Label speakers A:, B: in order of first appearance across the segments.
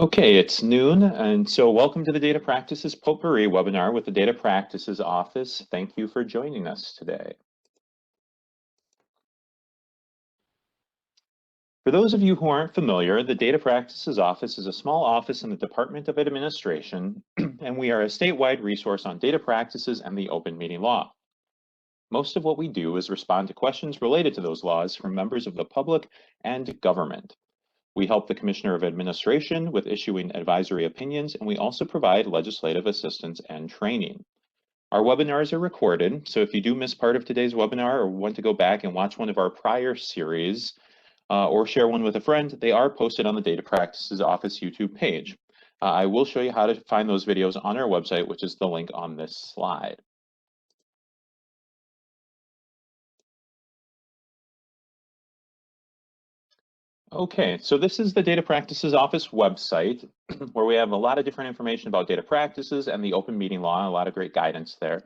A: Okay, it's noon, and so welcome to the Data Practices Potpourri webinar with the Data Practices Office. Thank you for joining us today. For those of you who aren't familiar, the Data Practices Office is a small office in the Department of Administration, and we are a statewide resource on data practices and the open meeting law. Most of what we do is respond to questions related to those laws from members of the public and government. We help the Commissioner of Administration with issuing advisory opinions, and we also provide legislative assistance and training. Our webinars are recorded, so if you do miss part of today's webinar or want to go back and watch one of our prior series or share one with a friend, they are posted on the Data Practices Office YouTube page. I will show you how to find those videos on our website, which is the link on this slide. Okay, so this is the Data Practices Office website where we have a lot of different information about data practices and the open meeting law, a lot of great guidance there.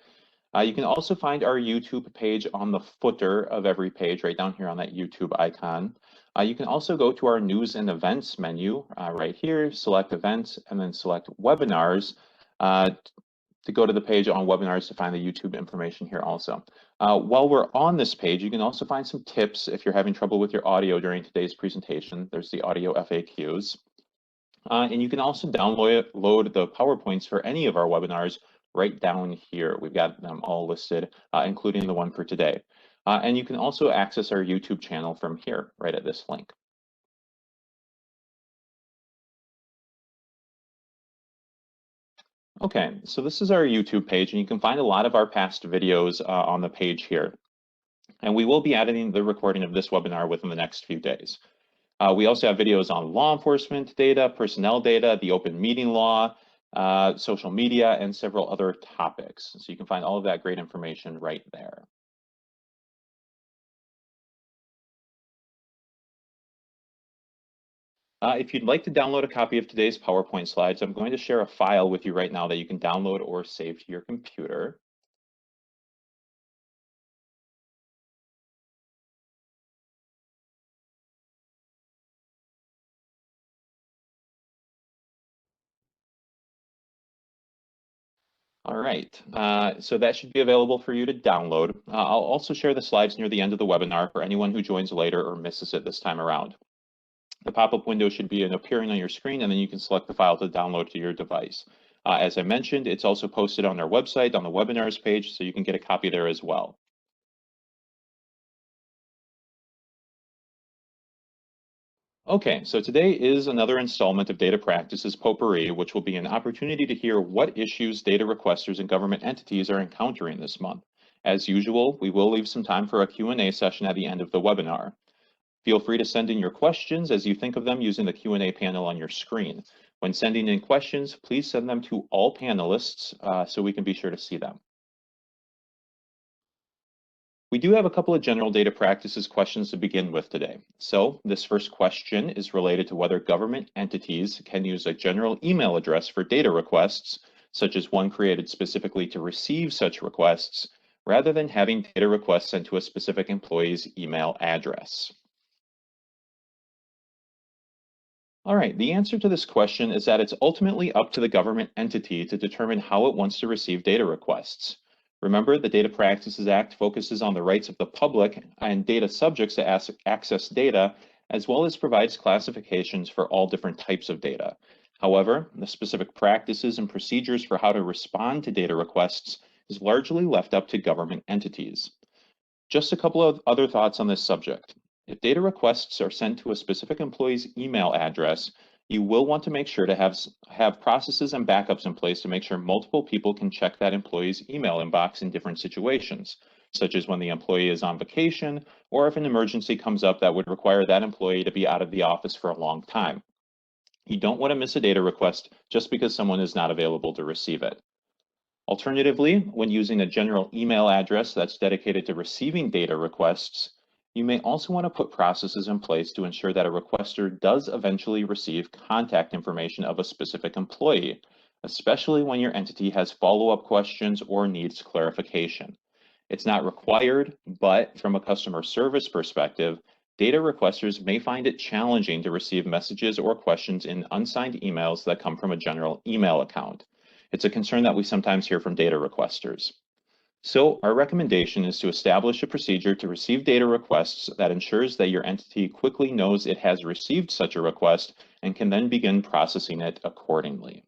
A: You can also find our YouTube page on the footer of every page right down here on that YouTube icon. You can also go to our news and events menu right here, select events, and then select webinars to go to the page on webinars to find the YouTube information here also. While we're on this page, you can also find some tips if you're having trouble with your audio during today's presentation. There's the audio FAQs. And you can also download the PowerPoints for any of our webinars right down here. We've got them all listed, including the one for today. And you can also access our YouTube channel from here, right at this link. Okay, so this is our YouTube page, and you can find a lot of our past videos on the page here. And we will be adding the recording of this webinar within the next few days. We also have videos on law enforcement data, personnel data, the open meeting law, social media, and several other topics. So you can find all of that great information right there. If you'd like to download a copy of today's PowerPoint slides, I'm going to share a file with you right now that you can download or save to your computer. All right, so that should be available for you to download. I'll also share the slides near the end of the webinar for anyone who joins later or misses it this time around. The pop-up window should be appearing on your screen, and then you can select the file to download to your device. As I mentioned, it's also posted on our website on the webinars page, so you can get a copy there as well. Okay, so today is another installment of Data Practices Potpourri, which will be an opportunity to hear what issues data requesters and government entities are encountering this month. As usual, we will leave some time for a Q&A session at the end of the webinar. Feel free to send in your questions as you think of them using the Q&A panel on your screen. When sending in questions, please send them to all panelists so we can be sure to see them. We do have a couple of general data practices questions to begin with today. So this first question is related to whether government entities can use a general email address for data requests, such as one created specifically to receive such requests, rather than having data requests sent to a specific employee's email address. All right, the answer to this question is that it's ultimately up to the government entity to determine how it wants to receive data requests. Remember, the Data Practices Act focuses on the rights of the public and data subjects to access data, as well as provides classifications for all different types of data. However, the specific practices and procedures for how to respond to data requests is largely left up to government entities. Just a couple of other thoughts on this subject. If data requests are sent to a specific employee's email address, you will want to make sure to have processes and backups in place to make sure multiple people can check that employee's email inbox in different situations, such as when the employee is on vacation or if an emergency comes up that would require that employee to be out of the office for a long time. You don't want to miss a data request just because someone is not available to receive it. Alternatively, when using a general email address that's dedicated to receiving data requests, you may also want to put processes in place to ensure that a requester does eventually receive contact information of a specific employee, especially when your entity has follow-up questions or needs clarification. It's not required, but from a customer service perspective, Data requesters may find it challenging to receive messages or questions in unsigned emails that come from a general email account. It's a concern that we sometimes hear from data requesters. So our recommendation is to establish a procedure to receive data requests that ensures that your entity quickly knows it has received such a request and can then begin processing it accordingly.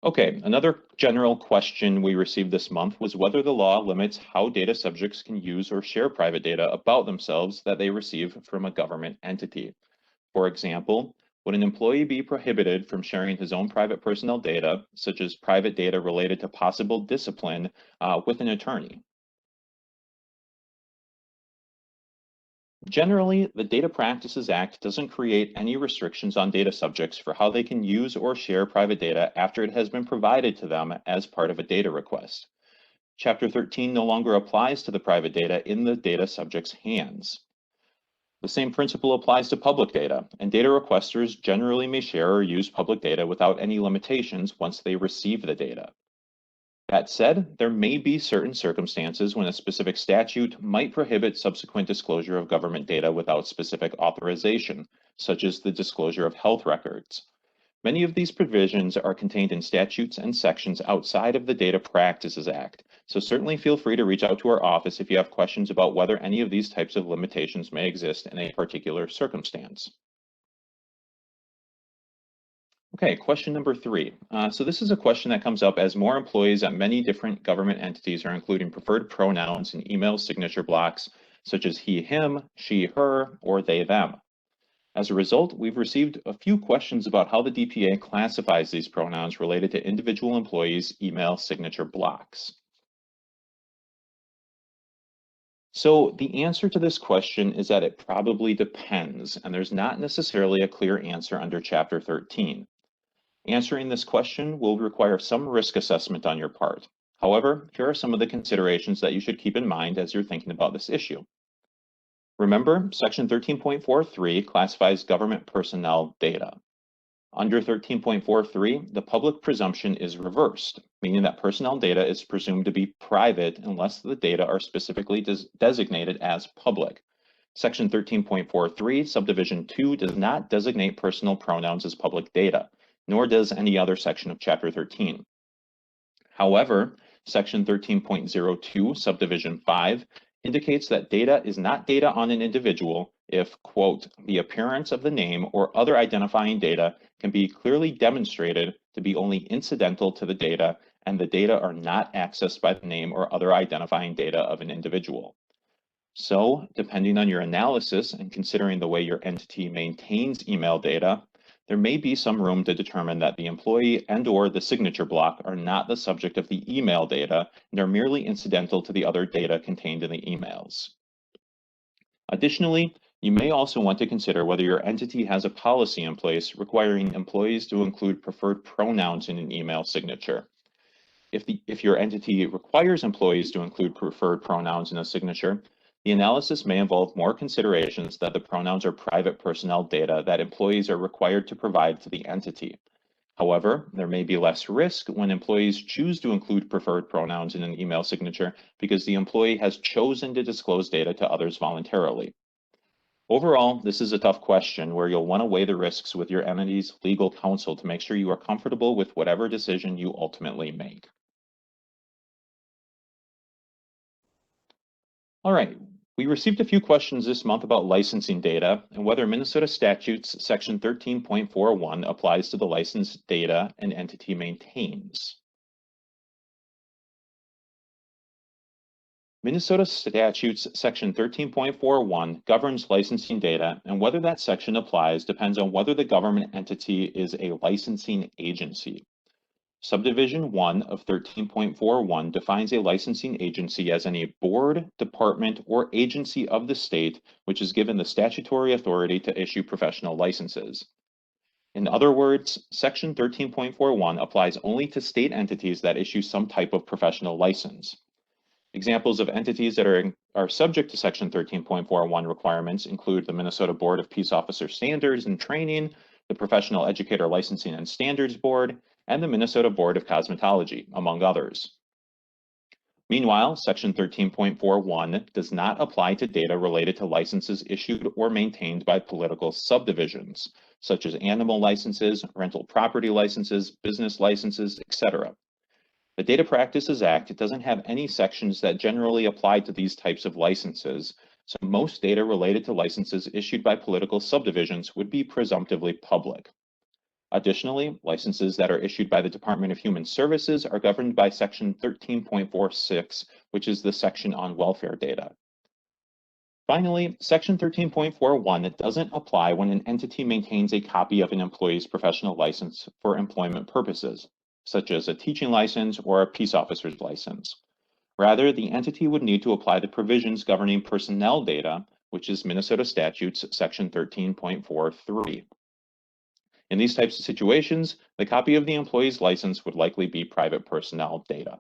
A: Okay, another general question we received this month was whether the law limits how data subjects can use or share private data about themselves that they receive from a government entity. For example, would an employee be prohibited from sharing his own private personnel data, such as private data related to possible discipline, with an attorney? Generally, the Data Practices Act doesn't create any restrictions on data subjects for how they can use or share private data after it has been provided to them as part of a data request. Chapter 13 no longer applies to the private data in the data subject's hands. The same principle applies to public data, and data requesters generally may share or use public data without any limitations once they receive the data. That said, there may be certain circumstances when a specific statute might prohibit subsequent disclosure of government data without specific authorization, such as the disclosure of health records. Many of these provisions are contained in statutes and sections outside of the Data Practices Act, so certainly feel free to reach out to our office if you have questions about whether any of these types of limitations may exist in a particular circumstance. Okay, question number 3. So this is a question that comes up as more employees at many different government entities are including preferred pronouns in email signature blocks, such as he, him, she, her, or they, them. As a result, we've received a few questions about how the DPA classifies these pronouns related to individual employees' email signature blocks. So the answer to this question is that it probably depends, and there's not necessarily a clear answer under Chapter 13. Answering this question will require some risk assessment on your part. However, here are some of the considerations that you should keep in mind as you're thinking about this issue. Remember, Section 13.43 classifies government personnel data. Under 13.43, the public presumption is reversed, meaning that personnel data is presumed to be private unless the data are specifically designated as public. Section 13.43, Subdivision 2 does not designate personal pronouns as public data, nor does any other section of Chapter 13. However, Section 13.02, Subdivision 5, indicates that data is not data on an individual if, quote, the appearance of the name or other identifying data can be clearly demonstrated to be only incidental to the data and the data are not accessed by the name or other identifying data of an individual. So, depending on your analysis and considering the way your entity maintains email data, there may be some room to determine that the employee and/or the signature block are not the subject of the email data and are merely incidental to the other data contained in the emails. Additionally, you may also want to consider whether your entity has a policy in place requiring employees to include preferred pronouns in an email signature. If your entity requires employees to include preferred pronouns in a signature, the analysis may involve more considerations that the pronouns are private personnel data that employees are required to provide to the entity. However, there may be less risk when employees choose to include preferred pronouns in an email signature because the employee has chosen to disclose data to others voluntarily. Overall, this is a tough question where you'll want to weigh the risks with your entity's legal counsel to make sure you are comfortable with whatever decision you ultimately make. All right, we received a few questions this month about licensing data and whether Minnesota Statutes Section 13.41 applies to the licensed data an entity maintains. Minnesota Statutes Section 13.41 governs licensing data, and whether that section applies depends on whether the government entity is a licensing agency. Subdivision 1 of 13.41 defines a licensing agency as any board, department, or agency of the state which is given the statutory authority to issue professional licenses. In other words, Section 13.41 applies only to state entities that issue some type of professional license. Examples of entities that are subject to Section 13.41 requirements include the Minnesota Board of Peace Officer Standards and Training, the Professional Educator Licensing and Standards Board, and the Minnesota Board of Cosmetology, among others. Meanwhile, Section 13.41 does not apply to data related to licenses issued or maintained by political subdivisions, such as animal licenses, rental property licenses, business licenses, etc. The Data Practices Act doesn't have any sections that generally apply to these types of licenses, so most data related to licenses issued by political subdivisions would be presumptively public. Additionally, licenses that are issued by the Department of Human Services are governed by Section 13.46, which is the section on welfare data. Finally, Section 13.41 doesn't apply when an entity maintains a copy of an employee's professional license for employment purposes, such as a teaching license or a peace officer's license. Rather, the entity would need to apply the provisions governing personnel data, which is Minnesota Statutes Section 13.43. In these types of situations, the copy of the employee's license would likely be private personnel data.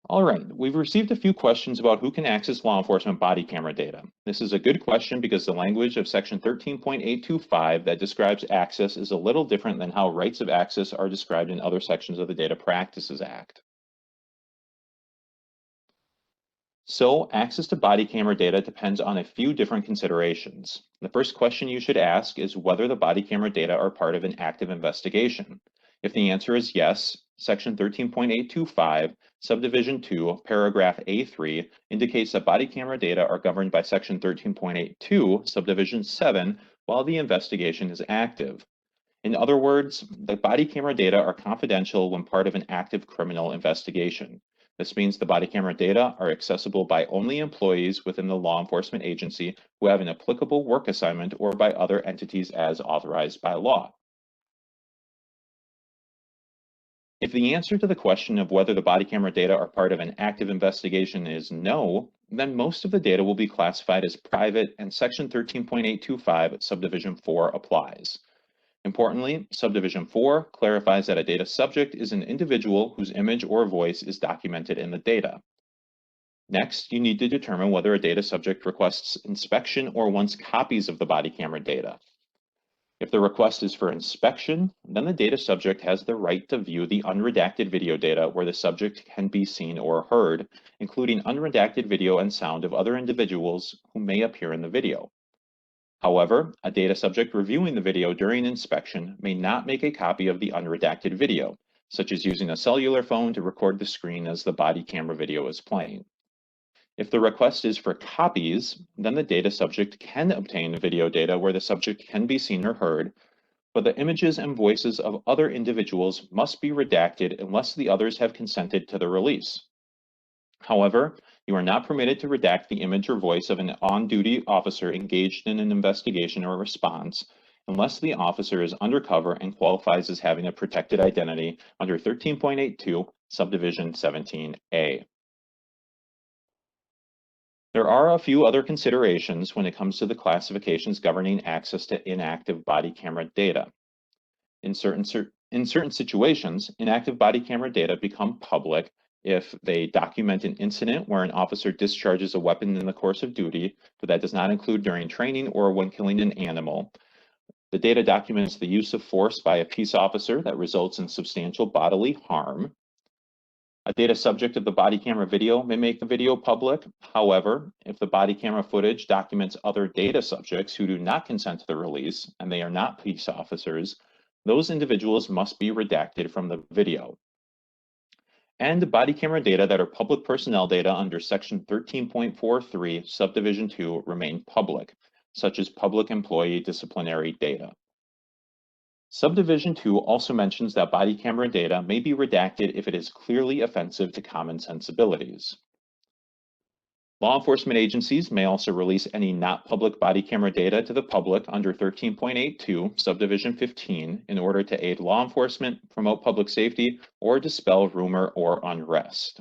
A: All right, we've received a few questions about who can access law enforcement body camera data. This is a good question because the language of Section 13.825 that describes access is a little different than how rights of access are described in other sections of the Data Practices Act. So, access to body camera data depends on a few different considerations. The first question you should ask is whether the body camera data are part of an active investigation. If the answer is yes, Section 13.825, Subdivision 2, Paragraph A3 indicates that body camera data are governed by Section 13.82, Subdivision 7, while the investigation is active. In other words, the body camera data are confidential when part of an active criminal investigation. This means the body camera data are accessible by only employees within the law enforcement agency who have an applicable work assignment or by other entities as authorized by law. If the answer to the question of whether the body camera data are part of an active investigation is no, then most of the data will be classified as private and Section 13.825 Subdivision 4 applies. Importantly, Subdivision 4 clarifies that a data subject is an individual whose image or voice is documented in the data. Next, you need to determine whether a data subject requests inspection or wants copies of the body camera data. If the request is for inspection, then the data subject has the right to view the unredacted video data where the subject can be seen or heard, including unredacted video and sound of other individuals who may appear in the video. However, a data subject reviewing the video during inspection may not make a copy of the unredacted video, such as using a cellular phone to record the screen as the body camera video is playing. If the request is for copies, then the data subject can obtain video data where the subject can be seen or heard, but the images and voices of other individuals must be redacted unless the others have consented to the release. However, you are not permitted to redact the image or voice of an on-duty officer engaged in an investigation or response unless the officer is undercover and qualifies as having a protected identity under 13.82, Subdivision 17A. There are a few other considerations when it comes to the classifications governing access to inactive body camera data. In certain situations, inactive body camera data become public if they document an incident where an officer discharges a weapon in the course of duty, but that does not include during training or when killing an animal. The data documents the use of force by a peace officer that results in substantial bodily harm. A data subject of the body camera video may make the video public. However, if the body camera footage documents other data subjects who do not consent to the release and they are not peace officers, those individuals must be redacted from the video. And body camera data that are public personnel data under Section 13.43, Subdivision 2 remain public, such as public employee disciplinary data. Subdivision 2 also mentions that body camera data may be redacted if it is clearly offensive to common sensibilities. Law enforcement agencies may also release any not public body camera data to the public under 13.82, Subdivision 15, in order to aid law enforcement, promote public safety, or dispel rumor or unrest.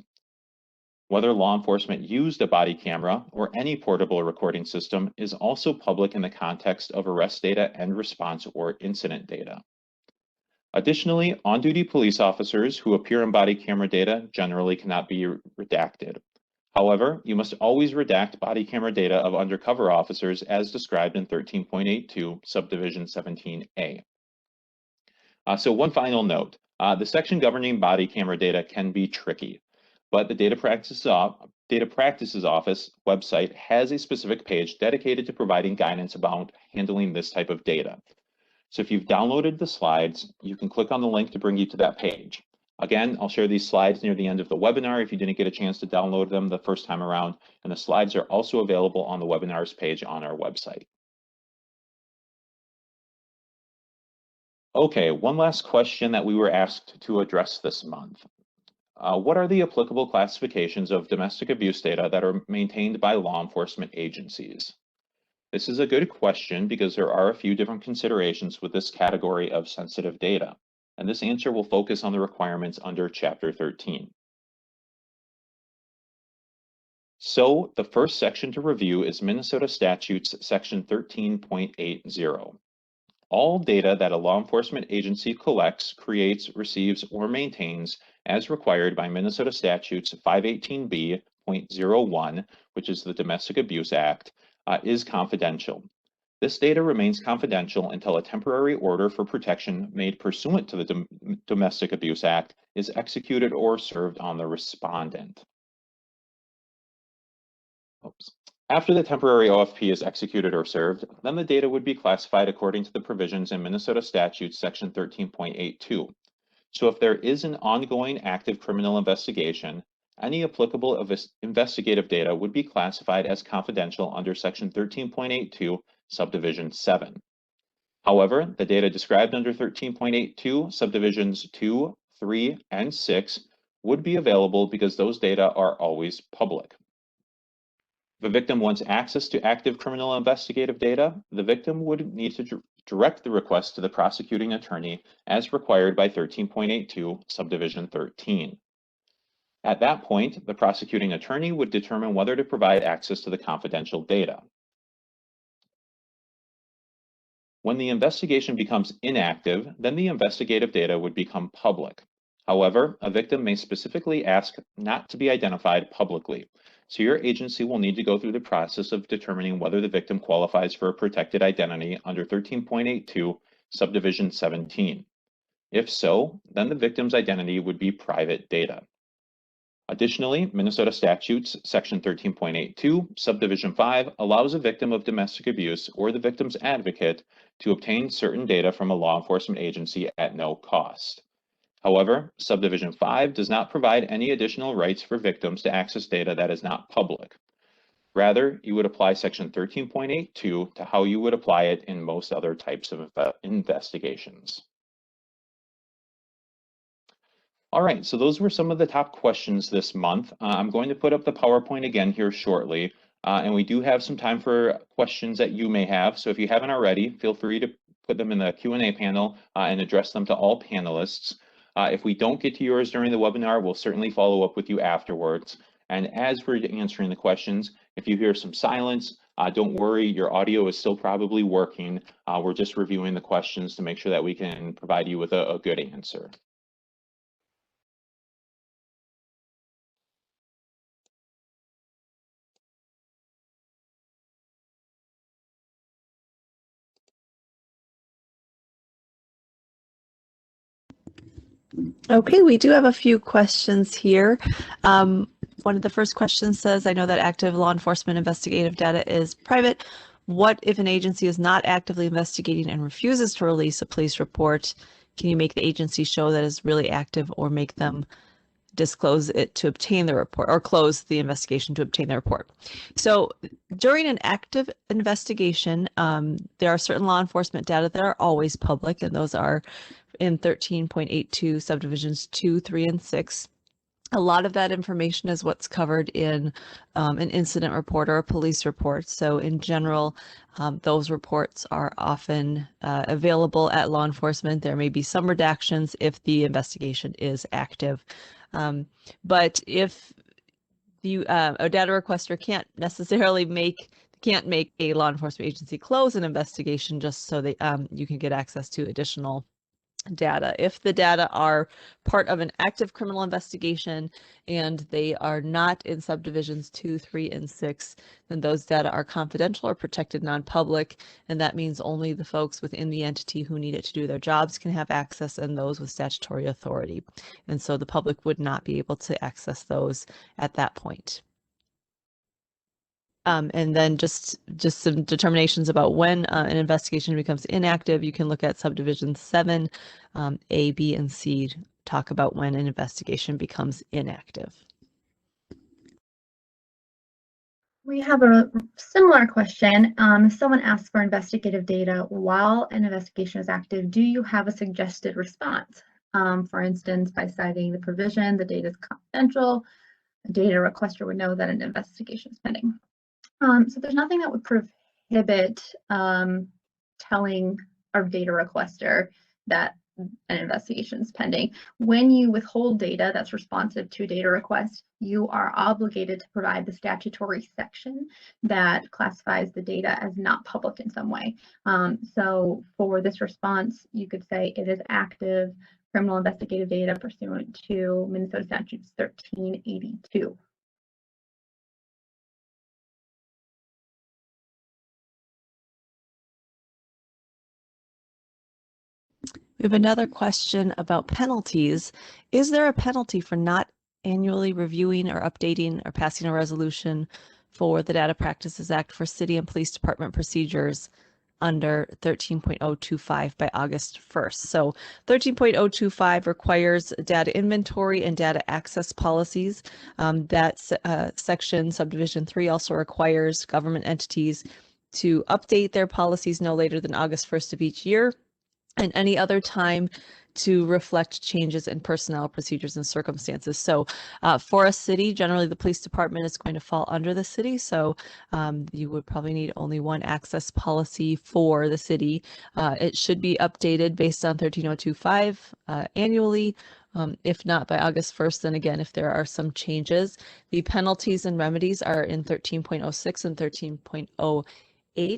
A: Whether law enforcement used a body camera or any portable recording system is also public in the context of arrest data and response or incident data. Additionally, on-duty police officers who appear in body camera data generally cannot be redacted. However, you must always redact body camera data of undercover officers as described in 13.82, Subdivision 17A. So one final note. The section governing body camera data can be tricky, but the Data Practices Office website has a specific page dedicated to providing guidance about handling this type of data. So if you've downloaded the slides, you can click on the link to bring you to that page. Again, I'll share these slides near the end of the webinar if you didn't get a chance to download them the first time around, and the slides are also available on the webinars page on our website. Okay, one last question that we were asked to address this month. What are the applicable classifications of domestic abuse data that are maintained by law enforcement agencies? This is a good question because there are a few different considerations with this category of sensitive data, and this answer will focus on the requirements under Chapter 13. So the first section to review is Minnesota Statutes Section 13.80. All data that a law enforcement agency collects, creates, receives, or maintains as required by Minnesota Statutes 518B.01, which is the Domestic Abuse Act, is confidential. This data remains confidential until a temporary order for protection made pursuant to the Domestic Abuse Act is executed or served on the respondent. Oops. After the temporary OFP is executed or served, then the data would be classified according to the provisions in Minnesota Statute Section 13.82. So if there is an ongoing active criminal investigation, any applicable investigative data would be classified as confidential under Section 13.82, Subdivision 7. However, the data described under 13.82, Subdivisions 2, 3, and 6 would be available because those data are always public. If a victim wants access to active criminal investigative data, the victim would need to direct the request to the prosecuting attorney as required by 13.82, Subdivision 13. At that point, the prosecuting attorney would determine whether to provide access to the confidential data. When the investigation becomes inactive, then the investigative data would become public. However, a victim may specifically ask not to be identified publicly, so your agency will need to go through the process of determining whether the victim qualifies for a protected identity under 13.82, Subdivision 17. If so, then the victim's identity would be private data. Additionally, Minnesota Statutes Section 13.82, Subdivision 5 allows a victim of domestic abuse or the victim's advocate to obtain certain data from a law enforcement agency at no cost. However, Subdivision 5 does not provide any additional rights for victims to access data that is not public. Rather, you would apply Section 13.82 to how you would apply it in most other types of investigations. All right, so those were some of the top questions this month. I'm going to put up the PowerPoint again here shortly, and we do have some time for questions that you may have. So if you haven't already, feel free to put them in the Q&A panel and address them to all panelists. If we don't get to yours during the webinar, we'll certainly follow up with you afterwards. And as we're answering the questions, if you hear some silence, don't worry, your audio is still probably working. We're just reviewing the questions to make sure that we can provide you with a good answer.
B: Okay, we do have a few questions here. One of the first questions says, I know that active law enforcement investigative data is private. What if an agency is not actively investigating and refuses to release a police report? Can you make the agency show that is really active or make them disclose it to obtain the report or close the investigation to obtain the report? So during an active investigation, there are certain law enforcement data that are always public, and those are in 13.82 subdivisions 2, 3, and 6. A lot of that information is what's covered in an incident report or a police report. So in general, those reports are often available at law enforcement. There may be some redactions if the investigation is active. But if a data requester can't necessarily make a law enforcement agency close an investigation just so that you can get access to additional data. If the data are part of an active criminal investigation and they are not in subdivisions 2, 3, and 6, then those data are confidential or protected non-public, and that means only the folks within the entity who need it to do their jobs can have access, and those with statutory authority. And so the public would not be able to access those at that point. And then just some determinations about when an investigation becomes inactive. You can look at subdivision 7, A, B, and C, talk about when an investigation becomes inactive.
C: We have a similar question. If someone asks for investigative data while an investigation is active, do you have a suggested response? For instance, by citing the provision, the data is confidential, a data requester would know that an investigation is pending. So there's nothing that would prohibit telling our data requester that an investigation is pending. When you withhold data that's responsive to a data request, you are obligated to provide the statutory section that classifies the data as not public in some way. So for this response, you could say it is active criminal investigative data pursuant to Minnesota Statute 1382.
B: We have another question about penalties. Is there a penalty for not annually reviewing or updating or passing a resolution for the Data Practices Act for City and Police Department procedures under 13.025 by August 1st? So 13.025 requires data inventory and data access policies. Section subdivision 3 also requires government entities to update their policies no later than August 1st of each year, and any other time to reflect changes in personnel, procedures, and circumstances. So for a city, generally the police department is going to fall under the city. So you would probably need only one access policy for the city. It should be updated based on 13025 annually. If not by August 1st, then again, if there are some changes, the penalties and remedies are in 13.06 and 13.08.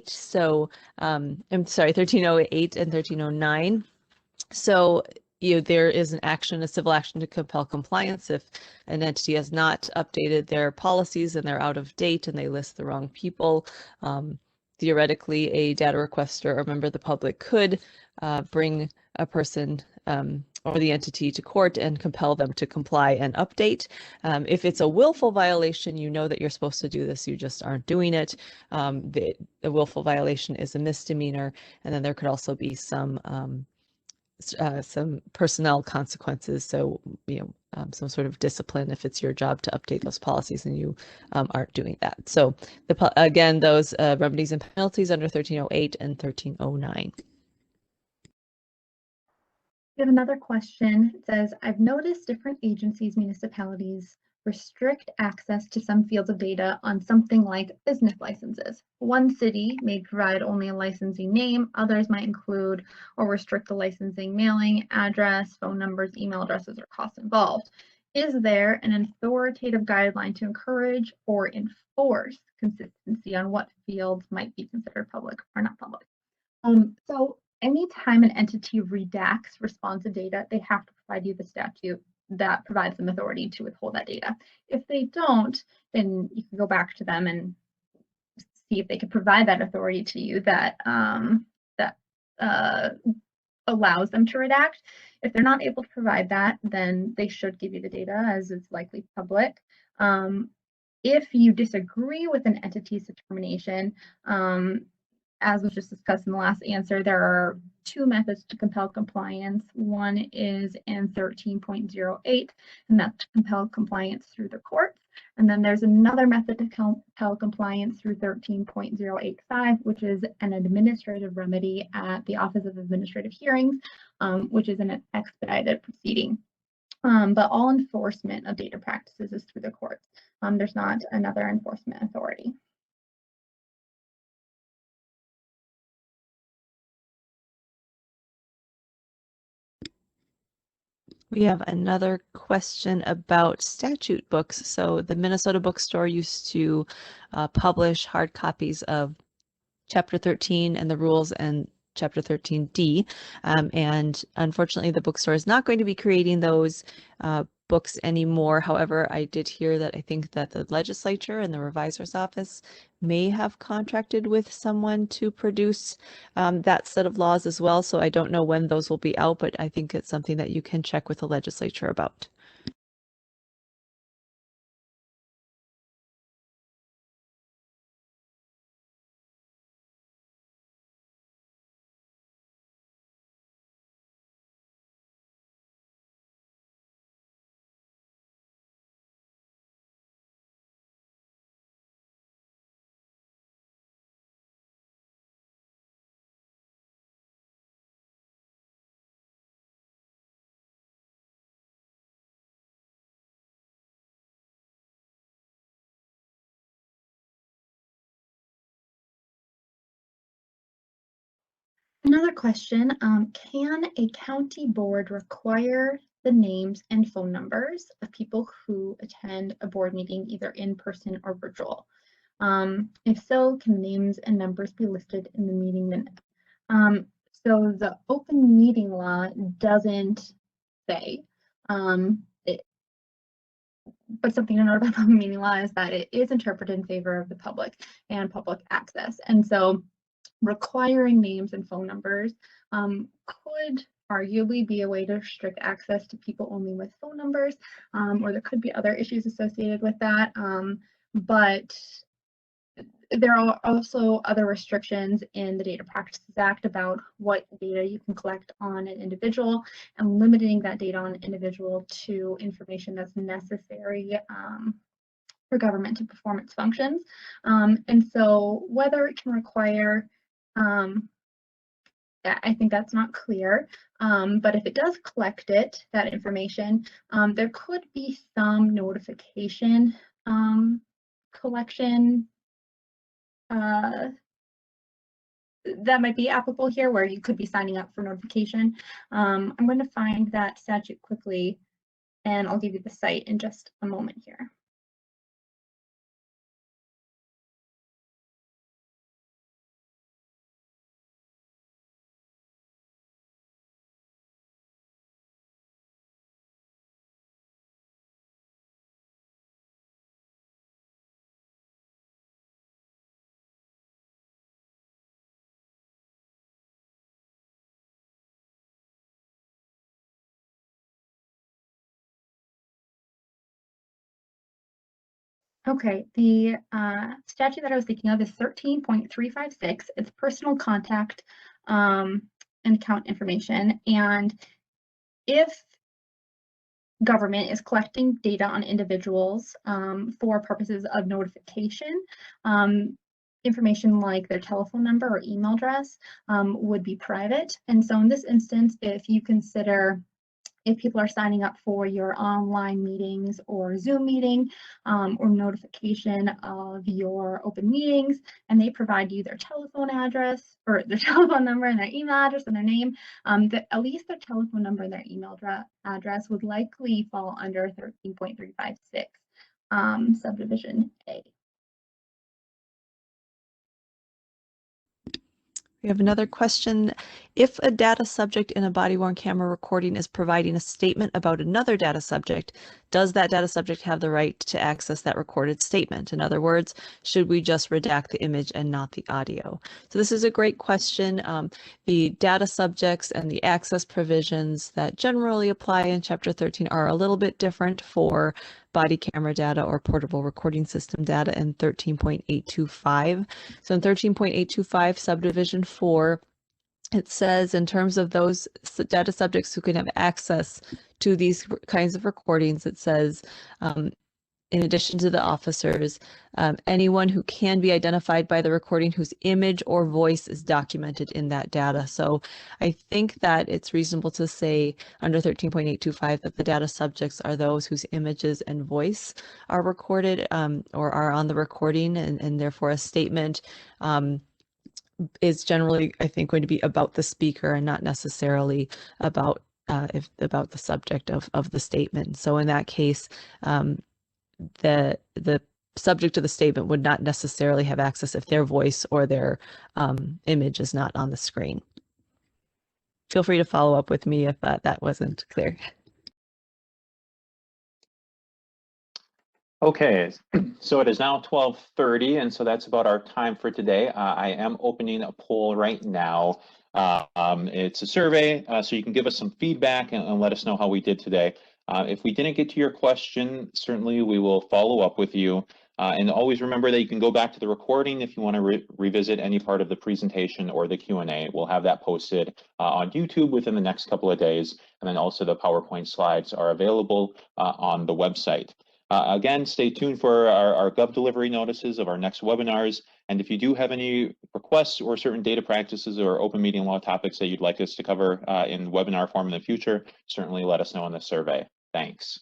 B: So I'm sorry, 1308 and 1309. So there is an action, a civil action to compel compliance if an entity has not updated their policies and they're out of date and they list the wrong people. Theoretically, a data requester or member of the public could bring a person or the entity to court and compel them to comply and update. If it's a willful violation, you know that you're supposed to do this, you just aren't doing it. The willful violation is a misdemeanor, and then there could also be some personnel consequences. So, some sort of discipline if it's your job to update those policies and you aren't doing that. So again, those remedies and penalties under 1308 and 1309.
C: We have another question. It says, I've noticed different agencies, municipalities restrict access to some fields of data on something like business licenses. One city may provide only a licensing name, others might include or restrict the licensing mailing, address, phone numbers, email addresses, or costs involved. Is there an authoritative guideline to encourage or enforce consistency on what fields might be considered public or not public? So anytime an entity redacts responsive data, they have to provide you the statute that provides them authority to withhold that data. If they don't, then you can go back to them and see if they can provide that authority to you that allows them to redact. If they're not able to provide that, then they should give you the data as it's likely public. If you disagree with an entity's determination, as was just discussed in the last answer, there are two methods to compel compliance. One is in 13.08, and that's to compel compliance through the courts. And then there's another method to compel compliance through 13.085, which is an administrative remedy at the Office of Administrative Hearings, which is an expedited proceeding. But all enforcement of data practices is through the courts. There's not another enforcement authority.
B: We have another question about statute books. So the Minnesota bookstore used to publish hard copies of Chapter 13 and the rules and Chapter 13D. And unfortunately, the bookstore is not going to be creating those books anymore. However, I did hear that I think that the legislature and the revisor's office may have contracted with someone to produce that set of laws as well. So I don't know when those will be out, but I think it's something that you can check with the legislature about.
C: Another question, can a county board require the names and phone numbers of people who attend a board meeting either in person or virtual? If so, can names and numbers be listed in the meeting minutes? So the open meeting law doesn't say, but something to note about the open meeting law is that it is interpreted in favor of the public and public access. And so requiring names and phone numbers could arguably be a way to restrict access to people only with phone numbers, or there could be other issues associated with that. But there are also other restrictions in the Data Practices Act about what data you can collect on an individual and limiting that data on an individual to information that's necessary for government to perform its functions. And so whether it can require I think that's not clear, but if it does collect that information, there could be some notification collection that might be applicable here, where you could be signing up for notification. I'm going to find that statute quickly, and I'll give you the site in just a moment here. Okay, the statute that I was thinking of is 13.356. It's personal contact and account information. And if government is collecting data on individuals for purposes of notification, information like their telephone number or email address would be private. And so in this instance, if people are signing up for your online meetings or Zoom meeting or notification of your open meetings, and they provide you their telephone address or their telephone number and their email address and their name, at least their telephone number and their email address would likely fall under 13.356 Subdivision A.
B: We have another question. If a data subject in a body-worn camera recording is providing a statement about another data subject, does that data subject have the right to access that recorded statement? In other words, should we just redact the image and not the audio? So this is a great question. The data subjects and the access provisions that generally apply in Chapter 13 are a little bit different for body camera data or portable recording system data in 13.825. So in 13.825 subdivision 4, it says in terms of those data subjects who can have access to these kinds of recordings, it says in addition to the officers, anyone who can be identified by the recording whose image or voice is documented in that data. So I think that it's reasonable to say under 13.825 that the data subjects are those whose images and voice are recorded or are on the recording, and therefore a statement is generally, I think, going to be about the speaker and not necessarily about the subject of the statement. So in that case, the subject of the statement would not necessarily have access if their voice or their image is not on the screen. feel free to follow up with me if that wasn't clear.
A: Okay, so it is now 12:30, and so that's about our time for today. I am opening a poll right now. It's a survey, so you can give us some feedback and let us know how we did today. If we didn't get to your question, certainly we will follow up with you. And always remember that you can go back to the recording if you want to revisit any part of the presentation or the Q&A. We'll have that posted on YouTube within the next couple of days, and then also the PowerPoint slides are available on the website. Again, stay tuned for our Gov delivery notices of our next webinars. And if you do have any requests or certain data practices or open meeting law topics that you'd like us to cover in webinar form in the future, certainly let us know in the survey. Thanks.